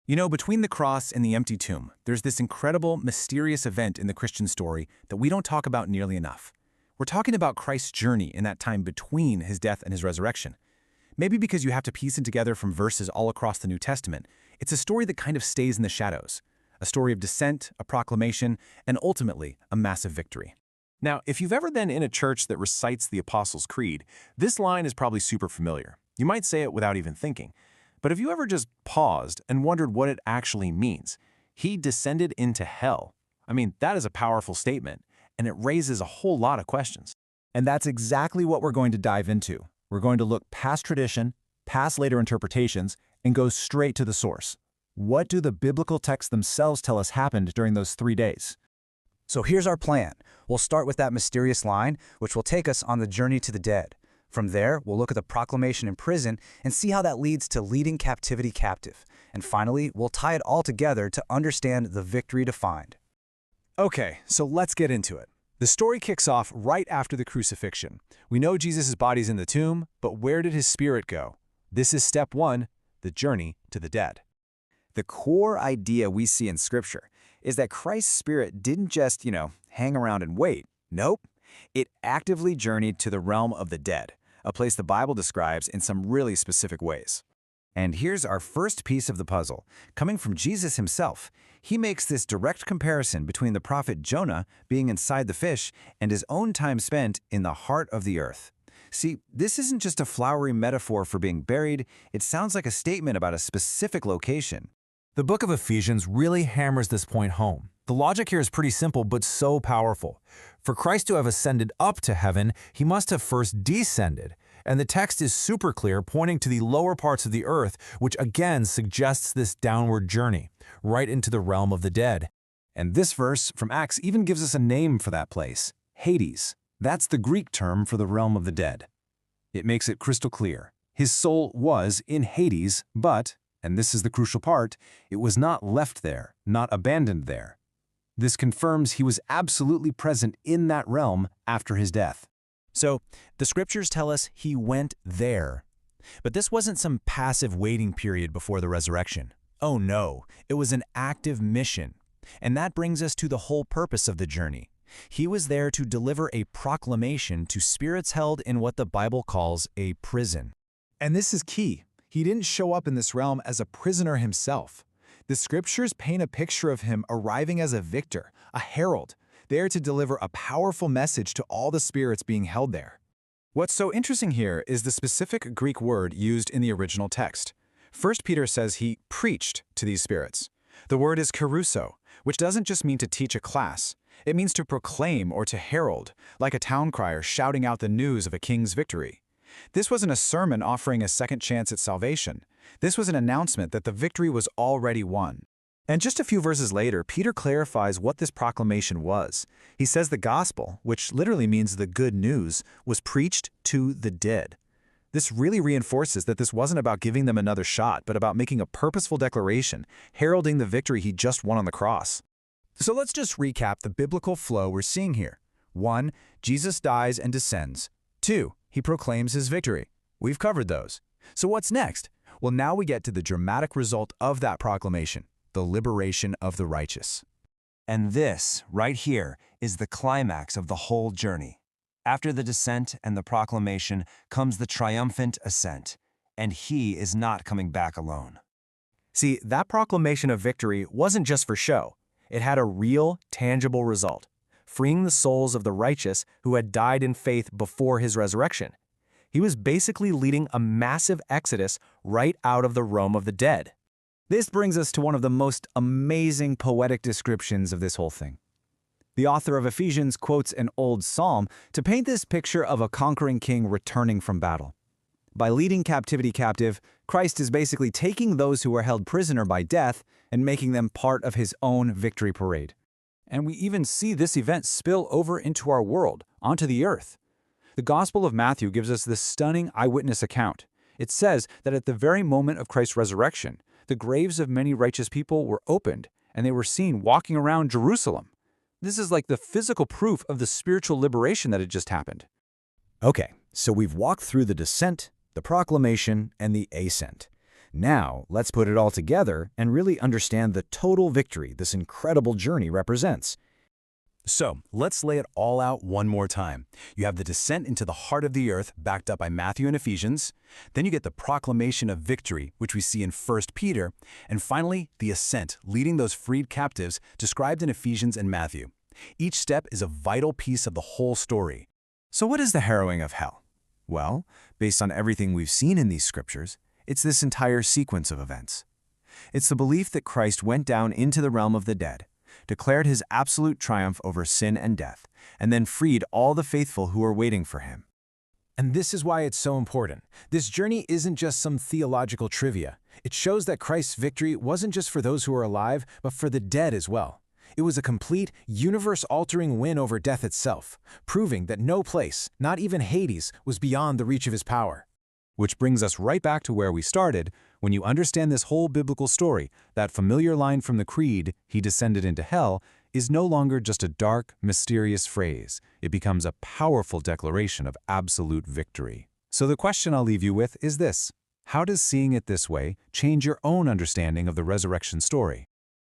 You know, between the cross and the empty tomb, there's this incredible, mysterious event in the Christian story that we don't talk about nearly enough. We're talking about Christ's journey in that time between his death and his resurrection. Maybe because you have to piece it together from verses all across the New Testament, it's a story that kind of stays in the shadows. A story of descent, a proclamation, and ultimately, a massive victory. Now, if you've ever been in a church that recites the Apostles' Creed, this line is probably super familiar. You might say it without even thinking. But have you ever just paused and wondered what it actually means? He descended into hell. I mean, that is a powerful statement, and it raises a whole lot of questions. And that's exactly what we're going to dive into. We're going to look past tradition, past later interpretations, and go straight to the source. What do the biblical texts themselves tell us happened during those 3 days? So here's our plan. We'll start with that mysterious line, which will take us on the journey to the dead. From there, we'll look at the proclamation in prison and see how that leads to leading captivity captive. And finally, we'll tie it all together to understand the victory defined. Okay, so let's get into it. The story kicks off right after the crucifixion. We know Jesus' body's in the tomb, but where did his spirit go? This is step 1, the journey to the dead. The core idea we see in Scripture is that Christ's spirit didn't just, hang around and wait. Nope. It actively journeyed to the realm of the dead, a place the Bible describes in some really specific ways. And here's our first piece of the puzzle. Coming from Jesus himself, he makes this direct comparison between the prophet Jonah being inside the fish and his own time spent in the heart of the earth. See, this isn't just a flowery metaphor for being buried, it sounds like a statement about a specific location. The book of Ephesians really hammers this point home. The logic here is pretty simple but so powerful. For Christ to have ascended up to heaven, he must have first descended. And the text is super clear, pointing to the lower parts of the earth, which again suggests this downward journey, right into the realm of the dead. And this verse from Acts even gives us a name for that place, Hades. That's the Greek term for the realm of the dead. It makes it crystal clear. His soul was in Hades, but, and this is the crucial part, it was not left there, not abandoned there. This confirms he was absolutely present in that realm after his death. So, the scriptures tell us he went there. But this wasn't some passive waiting period before the resurrection. Oh no, it was an active mission. And that brings us to the whole purpose of the journey. He was there to deliver a proclamation to spirits held in what the Bible calls a prison. And this is key. He didn't show up in this realm as a prisoner himself. The scriptures paint a picture of him arriving as a victor, a herald, there to deliver a powerful message to all the spirits being held there. What's so interesting here is the specific Greek word used in the original text. 1 Peter says he preached to these spirits. The word is kerusso, which doesn't just mean to teach a class. It means to proclaim or to herald, like a town crier shouting out the news of a king's victory. This wasn't a sermon offering a second chance at salvation. This was an announcement that the victory was already won. And just a few verses later, Peter clarifies what this proclamation was. He says the gospel, which literally means the good news, was preached to the dead. This really reinforces that this wasn't about giving them another shot, but about making a purposeful declaration, heralding the victory he just won on the cross. So let's just recap the biblical flow we're seeing here. 1. Jesus dies and descends. 2. He proclaims his victory. We've covered those. So what's next? Well, now we get to the dramatic result of that proclamation, the liberation of the righteous. And this, right here, is the climax of the whole journey. After the descent and the proclamation comes the triumphant ascent, and he is not coming back alone. See, that proclamation of victory wasn't just for show. It had a real, tangible result, freeing the souls of the righteous who had died in faith before his resurrection. He was basically leading a massive exodus right out of the realm of the dead. This brings us to one of the most amazing poetic descriptions of this whole thing. The author of Ephesians quotes an old psalm to paint this picture of a conquering king returning from battle. By leading captivity captive, Christ is basically taking those who were held prisoner by death and making them part of his own victory parade. And we even see this event spill over into our world, onto the earth. The Gospel of Matthew gives us this stunning eyewitness account. It says that at the very moment of Christ's resurrection, the graves of many righteous people were opened, and they were seen walking around Jerusalem. This is like the physical proof of the spiritual liberation that had just happened. Okay, so we've walked through the descent, the proclamation, and the ascent. Now, let's put it all together and really understand the total victory this incredible journey represents. So, let's lay it all out one more time. You have the descent into the heart of the earth, backed up by Matthew and Ephesians. Then you get the proclamation of victory, which we see in 1 Peter. And finally, the ascent, leading those freed captives, described in Ephesians and Matthew. Each step is a vital piece of the whole story. So what is the harrowing of hell? Well, based on everything we've seen in these scriptures, it's this entire sequence of events. It's the belief that Christ went down into the realm of the dead, declared his absolute triumph over sin and death, and then freed all the faithful who were waiting for him. And this is why it's so important. This journey isn't just some theological trivia. It shows that Christ's victory wasn't just for those who are alive, but for the dead as well. It was a complete, universe-altering win over death itself, proving that no place, not even Hades, was beyond the reach of his power. Which brings us right back to where we started. When you understand this whole biblical story, that familiar line from the Creed, "He descended into hell," is no longer just a dark, mysterious phrase. It becomes a powerful declaration of absolute victory. So the question I'll leave you with is this: how does seeing it this way change your own understanding of the resurrection story?